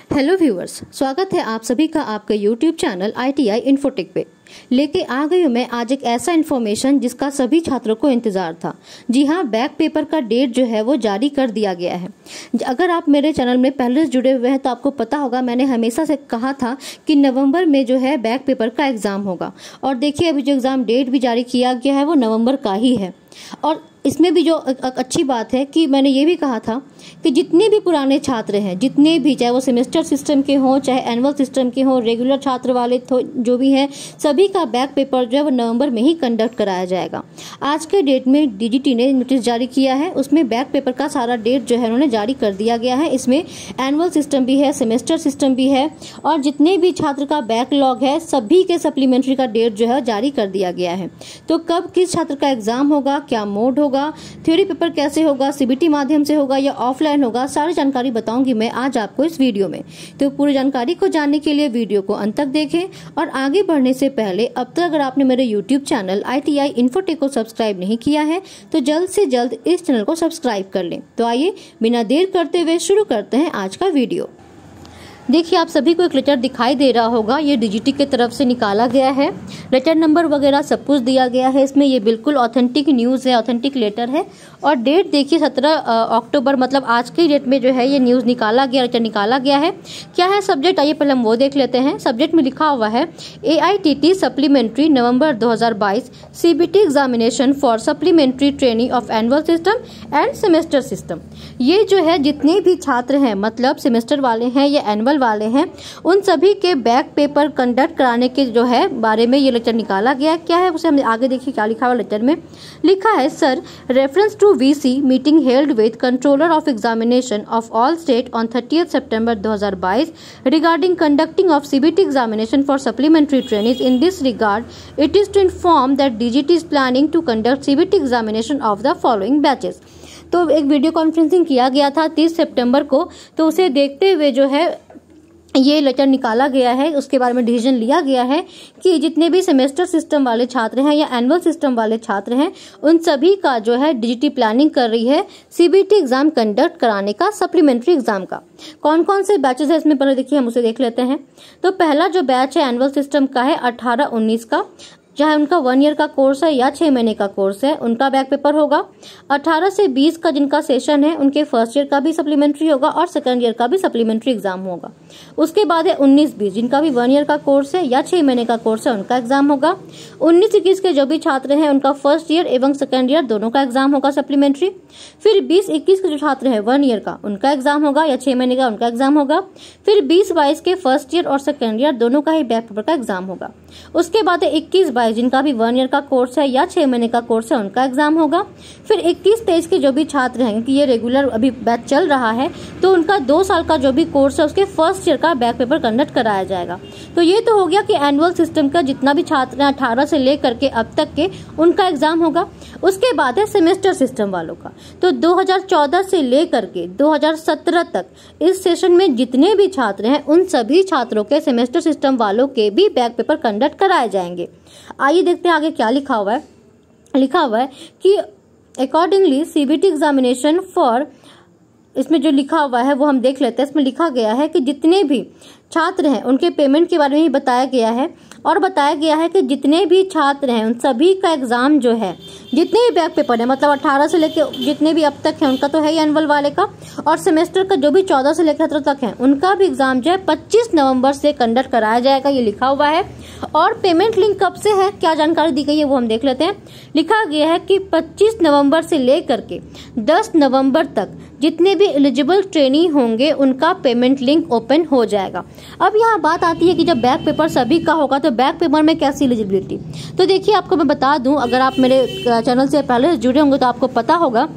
Hello viewers, स्वागत है आप सभी का आपके यूट्यूब चैनल ITI इन्फोटेक पे। लेके आ गई हूँ मैं आज एक ऐसा इन्फॉर्मेशन जिसका सभी छात्रों को इंतजार था। जी हाँ, बैक पेपर का डेट जो है वो जारी कर दिया गया है। अगर आप मेरे चैनल में पहले से जुड़े हुए हैं तो आपको पता होगा, मैंने हमेशा से कहा था कि नवंबर में जो है बैक पेपर का एग्जाम होगा। और देखिए, अभी जो एग्जाम डेट भी जारी किया गया है वो नवंबर का ही है। और इसमें भी जो अच्छी बात है कि मैंने ये भी कहा था कि जितने भी पुराने छात्र हैं, जितने भी, चाहे वो सेमेस्टर सिस्टम के हों, चाहे एनुअल सिस्टम के हों, रेगुलर छात्र वाले जो भी हैं, सभी का बैक पेपर जो है वो नवंबर में ही कंडक्ट कराया जाएगा। आज के डेट में DGT ने नोटिस जारी किया है, उसमें बैक पेपर का सारा डेट जो है उन्होंने जारी कर दिया गया है। इसमें एनुअल सिस्टम भी है, सेमेस्टर सिस्टम भी है, और जितने भी छात्र का बैकलॉग है सभी के सप्लीमेंट्री का डेट जो है जारी कर दिया गया है। तो कब किस छात्र का एग्जाम होगा, क्या मोड होगा, थ्योरी पेपर कैसे होगा, CBT माध्यम से होगा या ऑफलाइन होगा, सारी जानकारी बताऊंगी मैं आज आपको इस वीडियो में। तो पूरी जानकारी को जानने के लिए वीडियो को अंत तक देखें। और आगे बढ़ने से पहले अब तक अगर आपने मेरे यूट्यूब चैनल ITI इन्फोटेक को सब्सक्राइब नहीं किया है तो जल्द से जल्द इस चैनल को सब्सक्राइब कर लें। तो आइए बिना देर करते हुए शुरू करते हैं आज का वीडियो। देखिए, आप सभी को एक लेटर दिखाई दे रहा होगा, ये DGT की तरफ से निकाला गया है। लेटर नंबर वगैरह सब कुछ दिया गया है इसमें। ये बिल्कुल ऑथेंटिक न्यूज़ है, ऑथेंटिक लेटर है। और डेट देखिए 17 अक्टूबर, मतलब आज की डेट में जो है ये न्यूज़ निकाला गया, लेटर निकाला गया है। क्या है सब्जेक्ट, आइए पहले हम वो देख लेते हैं। सब्जेक्ट में लिखा हुआ है AITT supplementary November 2022 CBT examination for supplementary training of annual system end semester system. ये जो है जितने भी छात्र हैं, मतलब सेमेस्टर वाले हैं या एनुअल वाले हैं, उन सभी के बैक पेपर कंडक्ट कराने के जो है बारे में ये लेटर निकाला गया। क्या है उसे हम आगे देखिए क्या लिखा हुआ लेटर में। लिखा है, sir, reference to VC meeting held with controller of examination of all state on 30 September 2022 regarding conducting of CBT examination for supplementary training. In this regard it is to inform that DGT is planning to conduct CBT examination of the following batches. तो एक video conferencing किया गया था 30 सितंबर को, तो उसे देखते हुए जो है ये लेटर निकाला गया है। उसके बारे में डिसीजन लिया गया है कि जितने भी सेमेस्टर सिस्टम वाले छात्र हैं या एनुअल सिस्टम वाले छात्र हैं, उन सभी का जो है DGT प्लानिंग कर रही है CBT एग्जाम कंडक्ट कराने का, सप्लीमेंट्री एग्जाम का। कौन कौन से बैचेस है इसमें पहले देखिए हम उसे देख लेते हैं। तो पहला जो बैच है एनुअल सिस्टम का है 18-19 का, चाहे उनका 1 ईयर का कोर्स है या 6 महीने का कोर्स है, उनका बैक पेपर होगा। 18 से 20 का जिनका सेशन है उनके फर्स्ट ईयर का भी सप्लीमेंट्री होगा और सेकंड ईयर का भी सप्लीमेंट्री एग्जाम होगा। उसके बाद है 19-20 जिनका भी 1 ईयर का कोर्स है या 6 महीने का कोर्स है, उनका एग्जाम होगा। 19-21 के जो भी छात्र हैं उनका फर्स्ट ईयर एवं सेकंड ईयर दोनों का एग्जाम होगा सप्लीमेंट्री। फिर 20-21 के जो छात्र हैं 1 ईयर का, उनका एग्जाम होगा, या 6 महीने का उनका एग्जाम होगा। फिर 20-22 के फर्स्ट ईयर और सेकंड ईयर दोनों का ही बैक पेपर का एग्जाम होगा। उसके बाद है 21-22 जिनका भी 1 ईयर का कोर्स है या 6 महीने का कोर्स है, उनका एग्जाम होगा। फिर 21-23 के जो भी छात्र हैं, क्योंकि ये रेगुलर अभी बैच चल रहा है, तो उनका 2 साल का जो भी कोर्स है उसके फर्स्ट ईयर का बैक पेपर कंडक्ट कराया जाएगा। तो ये तो हो गया कि एनुअल सिस्टम का जितना भी छात्र हैं 18 से लेकर के अब तक के, उनका एग्जाम होगा। उसके बाद है सेमेस्टर सिस्टम वालों का। तो 2014 से लेकर के 2017 तक इस सेशन में जितने भी छात्र हैं उन सभी छात्रों के, सेमेस्टर सिस्टम वालों के भी बैक पेपर कंडक्ट कराए जाएंगे। आइए देखते हैं आगे क्या लिखा हुआ है। लिखा हुआ है कि अकॉर्डिंगली CBT एग्जामिनेशन फॉर, इसमें जो लिखा हुआ है वो हम देख लेते हैं। इसमें लिखा गया है कि जितने भी छात्र हैं उनके पेमेंट के बारे में ही बताया गया है, और बताया गया है कि जितने भी छात्र हैं उन सभी का एग्जाम जो है, जितने भी बैक पेपर है, मतलब 18 से लेके जितने भी अब तक है उनका तो है ही एनुअल वाले का, और सेमेस्टर का जो भी 14 से लेकर 17 तक है उनका भी एग्जाम जो है 25 नवंबर से कंडक्ट कराया जाएगा, ये लिखा हुआ है। और पेमेंट लिंक कब से है, क्या जानकारी दी गई है वो हम देख लेते हैं। लिखा गया है कि 25 नवंबर से लेकर के 10 नवंबर तक जितने भी एलिजिबल ट्रेनी होंगे उनका पेमेंट लिंक ओपन हो जाएगा। अब यहाँ बात आती है कि जब बैक पेपर सभी का होगा तो बैक पेपर में कैसी एलिजिबिलिटी। तो देखिए, आपको मैं बता दूं, अगर आप मेरे चैनल से पहले जुड़े होंगे तो आपको पता होगा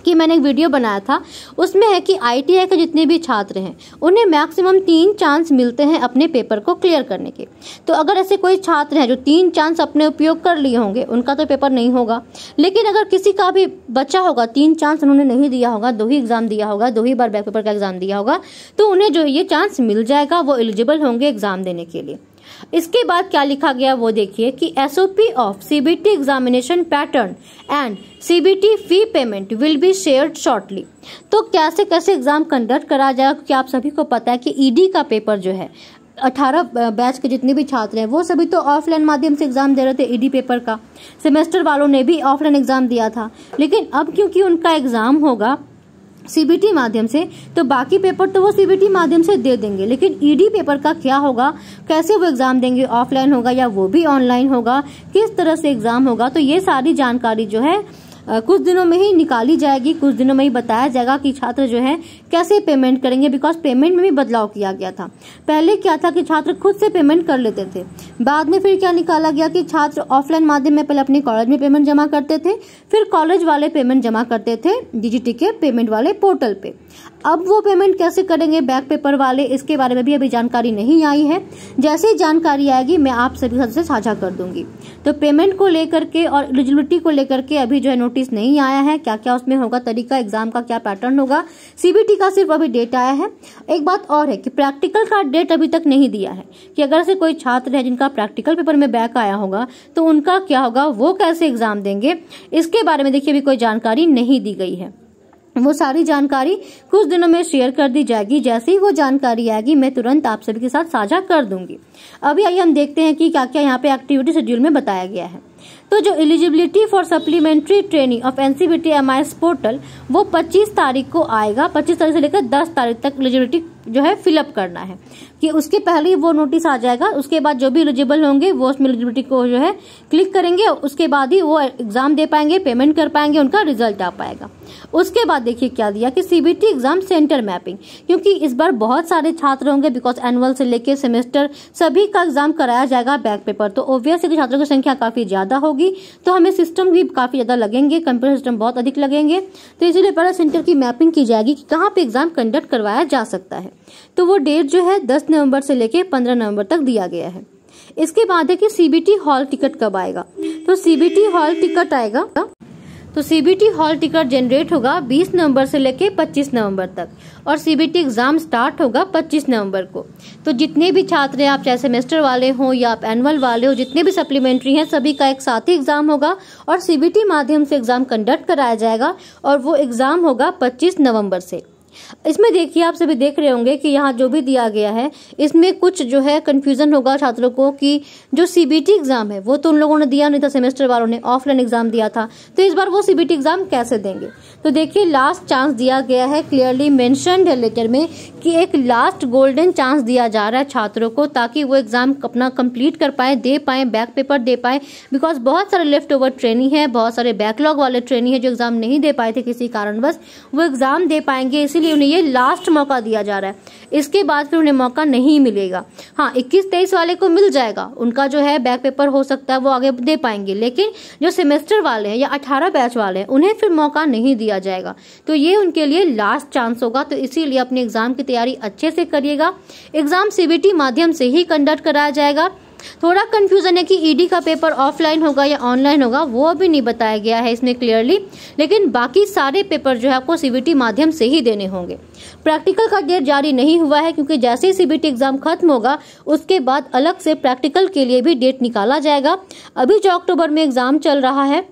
कि मैंने एक वीडियो बनाया था। उसमें है कि ITI के जितने भी छात्र हैं उन्हें मैक्सिमम 3 चांस मिलते हैं अपने पेपर को क्लियर करने के। तो अगर ऐसे कोई छात्र हैं जो 3 चांस अपने उपयोग कर लिए होंगे, उनका तो पेपर नहीं होगा। लेकिन अगर किसी का भी बचा होगा, 3 चांस उन्होंने नहीं दिया होगा, 2 ही एग्जाम दिया होगा, 2 ही बार बैक पेपर का एग्जाम दिया होगा, तो उन्हें जो ये चांस मिल जाएगा, वो एलिजिबल होंगे एग्जाम देने के लिए। इसके बाद क्या लिखा गया वो देखिए कि SOP of CBT examination pattern and CBT fee payment will be shared shortly. तो कैसे कैसे एग्जाम कंडक्ट करा जाएगा, क्योंकि आप सभी को पता है कि ईडी का पेपर जो है 18 बैच के जितने भी छात्र हैं वो सभी तो ऑफलाइन माध्यम से एग्जाम दे रहे थे। ईडी पेपर का सेमेस्टर वालों ने भी ऑफलाइन एग्जाम दिया था, लेकिन अब क्योंकि उनका एग्जाम होगा सीबीटी माध्यम से, तो बाकी पेपर तो वो सीबीटी माध्यम से दे देंगे, लेकिन ईडी पेपर का क्या होगा, कैसे वो एग्जाम देंगे, ऑफलाइन होगा या वो भी ऑनलाइन होगा, किस तरह से एग्जाम होगा, तो ये सारी जानकारी जो है कुछ दिनों में ही निकाली जाएगी, कुछ दिनों में ही बताया जाएगा कि छात्र जो है कैसे पेमेंट करेंगे। बिकॉज पेमेंट में भी बदलाव किया गया था। पहले क्या था कि छात्र खुद से पेमेंट कर लेते थे, बाद में फिर क्या निकाला गया कि छात्र ऑफलाइन माध्यम में पहले अपने कॉलेज में पेमेंट जमा करते थे, फिर कॉलेज वाले पेमेंट जमा करते थे डीजीटी के पेमेंट वाले पोर्टल पे। अब वो पेमेंट कैसे करेंगे बैक पेपर वाले, इसके बारे में भी अभी जानकारी नहीं आई है। जैसे ही जानकारी आएगी मैं आप सभी से साझा कर दूंगी। तो पेमेंट को लेकर के और एलिजिबिलिटी को लेकर के अभी जो है नोटिस नहीं आया है, क्या क्या उसमें होगा, तरीका एग्जाम का क्या पैटर्न होगा। सीबीटी का सिर्फ अभी डेट आया है। एक बात और है कि प्रैक्टिकल का डेट अभी तक नहीं दिया है कि अगर से कोई छात्र है जिनका प्रैक्टिकल पेपर में बैक आया होगा तो उनका क्या होगा, वो कैसे एग्जाम देंगे, इसके बारे में देखिए अभी कोई जानकारी नहीं दी गई है। वो सारी जानकारी कुछ दिनों में शेयर कर दी जाएगी। जैसे ही वो जानकारी आएगी मैं तुरंत आप सभी के साथ साझा कर दूंगी। अभी आइए हम देखते हैं कि क्या क्या यहाँ पे एक्टिविटी शेड्यूल में बताया गया है। तो जो eligibility for supplementary training of NCBT MIS portal वो 25 तारीख को आएगा। 25 तारीख से लेकर 10 तारीख तक एलिजिबिलिटी जो है फिलअप करना है, कि उसके पहले ही वो नोटिस आ जाएगा। उसके बाद जो भी एलिजिबल होंगे वो उसमें एलिजिबिलिटी को जो है क्लिक करेंगे, उसके बाद ही वो एग्जाम दे पाएंगे, पेमेंट कर पाएंगे, उनका रिजल्ट आ पाएगा। उसके बाद देखिए क्या दिया कि सीबीटी एग्जाम सेंटर मैपिंग, क्योंकि इस बार बहुत सारे छात्र होंगे, बिकॉज एनुअल से लेके सेमेस्टर सभी का एग्जाम कराया जाएगा बैक पेपर, तो ऑब्वियसली छात्रों की संख्या काफी ज्यादा होगी, तो हमें सिस्टम भी काफी ज्यादा लगेंगे, कंप्यूटर सिस्टम बहुत अधिक लगेंगे। तो इसीलिए पहले सेंटर की मैपिंग की जाएगी कि कहाँ पे एग्जाम कंडक्ट करवाया जा सकता है। तो वो डेट जो है 10 नवंबर से लेके 15 नवंबर तक दिया गया है। इसके बाद है कि सीबीटी हॉल टिकट कब आएगा। तो सीबीटी हॉल टिकट आएगा, तो सीबीटी हॉल टिकट जनरेट होगा 20 नवंबर से लेके 25 नवंबर तक, और सीबीटी एग्जाम स्टार्ट होगा 25 नवंबर को। तो जितने भी छात्र हैं, आप चाहे सेमेस्टर वाले हो या आप एनुअल वाले हो, जितने भी सप्लीमेंट्री हैं, सभी का एक साथ ही एग्जाम होगा और सीबीटी माध्यम से एग्जाम कंडक्ट कराया जाएगा, और वो एग्जाम होगा 25 नवंबर से। इसमें देखिए आप सभी देख रहे होंगे कि यहाँ जो भी दिया गया है इसमें कुछ जो है कंफ्यूजन होगा छात्रों को कि जो सीबीटी एग्जाम है वो तो उन लोगों ने दिया नहीं था, सेमेस्टर वालों ने ऑफलाइन एग्जाम दिया था, तो इस बार वो सीबीटी एग्जाम कैसे देंगे। तो देखिए लास्ट चांस दिया गया है, क्लियरली मेंशन्ड है लेटर में कि एक लास्ट गोल्डन चांस दिया जा रहा है छात्रों को, ताकि वो एग्जाम अपना कंप्लीट कर पाए, दे पाए, बैक पेपर दे पाए। बिकॉज बहुत सारे लेफ्ट ओवर ट्रेनिंग है, बहुत सारे बैकलॉग वाले ट्रेनिंग है जो एग्जाम नहीं दे पाए थे किसी कारणवश, वो एग्जाम दे पाएंगे। इसीलिए उन्हें ये लास्ट मौका दिया जा रहा है, इसके बाद फिर उन्हें मौका नहीं मिलेगा। हाँ, 21-23 वाले को मिल जाएगा, उनका जो है बैक पेपर हो सकता है वो आगे दे पाएंगे, लेकिन जो सेमेस्टर वाले हैं या 18 बैच वाले हैं उन्हें फिर मौका नहीं दिया जाएगा। तो ये उनके लिए लास्ट चांस होगा। तो इसीलिए अपने एग्जाम की तैयारी अच्छे से करिएगा। एग्जाम सीबीटी माध्यम से ही कंडक्ट कराया जाएगा। थोड़ा कंफ्यूजन है कि ईडी का पेपर ऑफलाइन होगा या ऑनलाइन होगा, वो अभी नहीं बताया गया है इसमें क्लियरली, लेकिन बाकी सारे पेपर जो है आपको सीबीटी माध्यम से ही देने होंगे। प्रैक्टिकल का डेट जारी नहीं हुआ है, क्योंकि जैसे ही सीबीटी एग्जाम खत्म होगा उसके बाद अलग से प्रैक्टिकल के लिए भी डेट निकाला जाएगा। अभी जो अक्टूबर में एग्जाम चल रहा है,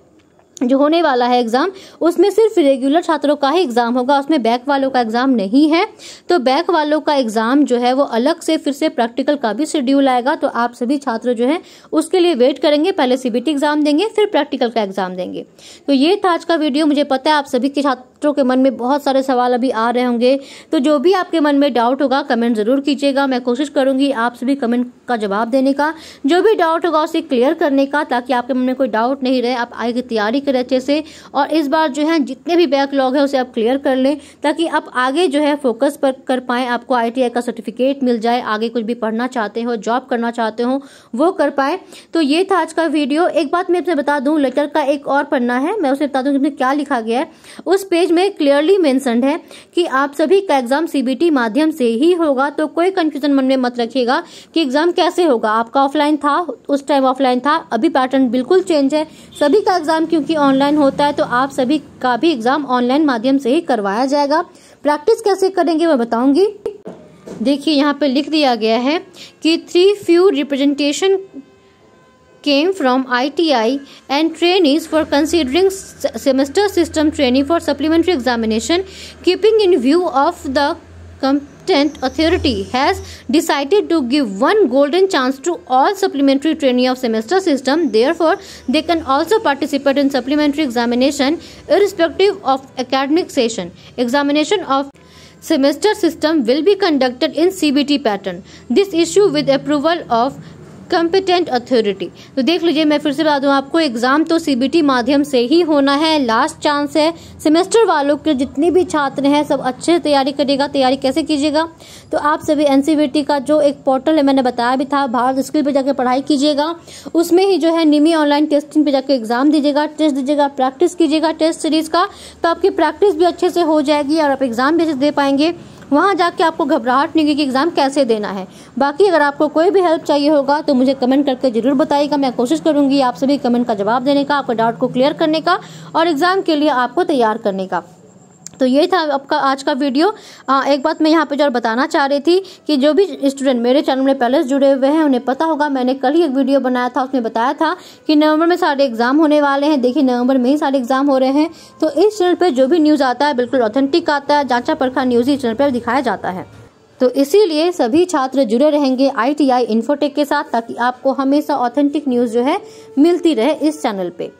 जो होने वाला है एग्जाम, उसमें सिर्फ रेगुलर छात्रों का ही एग्जाम होगा, उसमें बैक वालों का एग्जाम नहीं है। तो बैक वालों का एग्जाम जो है वो अलग से फिर से प्रैक्टिकल का भी शेड्यूल आएगा। तो आप सभी छात्र जो है उसके लिए वेट करेंगे, पहले सीबीटी एग्जाम देंगे फिर प्रैक्टिकल का एग्जाम देंगे। तो ये था आज का वीडियो। मुझे पता है आप सभी के छात्रों के मन में बहुत सारे सवाल अभी आ रहे होंगे, तो जो भी आपके मन में डाउट होगा कमेंट जरूर कीजिएगा। मैं कोशिश करूंगी आप सभी कमेंट का जवाब देने का, जो भी डाउट होगा उसे क्लियर करने का, ताकि आपके मन में कोई डाउट नहीं रहे, आप आगे की तैयारी अच्छे से। और इस बार जो है जितने भी बैकलॉग है उसे आप क्लियर कर लें, ताकि आप आगे जो है फोकस पर कर पाए, आपको आईटीआई का सर्टिफिकेट मिल जाए, आगे कुछ भी पढ़ना चाहते हो, जॉब करना चाहते हो, वो कर पाए। तो ये था आज का वीडियो। एक बात मैं आपसे बता दूं, लेटर का एक और पन्ना है, मैं उसे बता दूं कि क्या लिखा गया है। उस पेज में क्लियरली मेंशन्ड है कि आप सभी का एग्जाम सीबीटी माध्यम से ही होगा। तो कोई कंफ्यूजन मन में मत रखिएगा कि एग्जाम कैसे होगा। आपका ऑफलाइन था, उस टाइम ऑफलाइन था, अभी पैटर्न बिल्कुल चेंज है। सभी का एग्जाम क्योंकि ऑनलाइन होता है, तो आप सभी का भी एग्जाम ऑनलाइन माध्यम से ही करवाया जाएगा। प्रैक्टिस कैसे करेंगे मैं बताऊंगी। देखिए यहाँ पे लिख दिया गया है कि 3 few representation came from ITI and trainees for considering semester system training for supplementary examination. Keeping in view of the competent authority has decided to give one golden chance to all supplementary trainee of semester system. Therefore, they can also participate in supplementary examination irrespective of academic session. Examination of semester system will be conducted in CBT pattern. This issue with approval of competent authority. तो देख लीजिए, मैं फिर से बता दूं आपको, exam तो सीबीटी माध्यम से ही होना है, लास्ट चांस है। सेमेस्टर वालों के जितने भी छात्र हैं सब अच्छे से तैयारी करिएगा। तैयारी कैसे कीजिएगा, तो आप सभी एनसीवीटी का जो एक पोर्टल है, मैंने बताया भी था, भारत स्किल पे जाकर पढ़ाई कीजिएगा। उसमें ही जो है निमी ऑनलाइन टेस्टिंग पे जाकर एग्जाम दीजिएगा, टेस्ट दीजिएगा, प्रैक्टिस कीजिएगा टेस्ट सीरीज का, तो आपकी प्रैक्टिस भी अच्छे से हो जाएगी और आप एग्जाम भी अच्छे से दे पाएंगे। वहाँ जाके आपको घबराहट नहीं होगी कि एग्जाम कैसे देना है। बाकी अगर आपको कोई भी हेल्प चाहिए होगा तो मुझे कमेंट करके जरूर बताइएगा। मैं कोशिश करूंगी आप सभी कमेंट का जवाब देने का, आपके डाउट को क्लियर करने का और एग्जाम के लिए आपको तैयार करने का। तो ये था आपका आज का वीडियो। एक बात मैं यहाँ पे जो बताना चाह रही थी कि जो भी स्टूडेंट मेरे चैनल में पहले से जुड़े हुए हैं उन्हें पता होगा, मैंने कल ही एक वीडियो बनाया था, उसमें बताया था कि नवंबर में सारे एग्जाम होने वाले हैं। देखिए नवंबर में ही सारे एग्जाम हो रहे हैं। तो इस चैनल पे जो भी न्यूज़ आता है बिल्कुल ऑथेंटिक आता है, जांचा परखा न्यूज़ इस चैनल पर दिखाया जाता है। तो इसीलिए सभी छात्र जुड़े रहेंगे ITI इन्फोटेक के साथ, ताकि आपको हमेशा ऑथेंटिक न्यूज़ जो है मिलती रहे इस चैनल पे।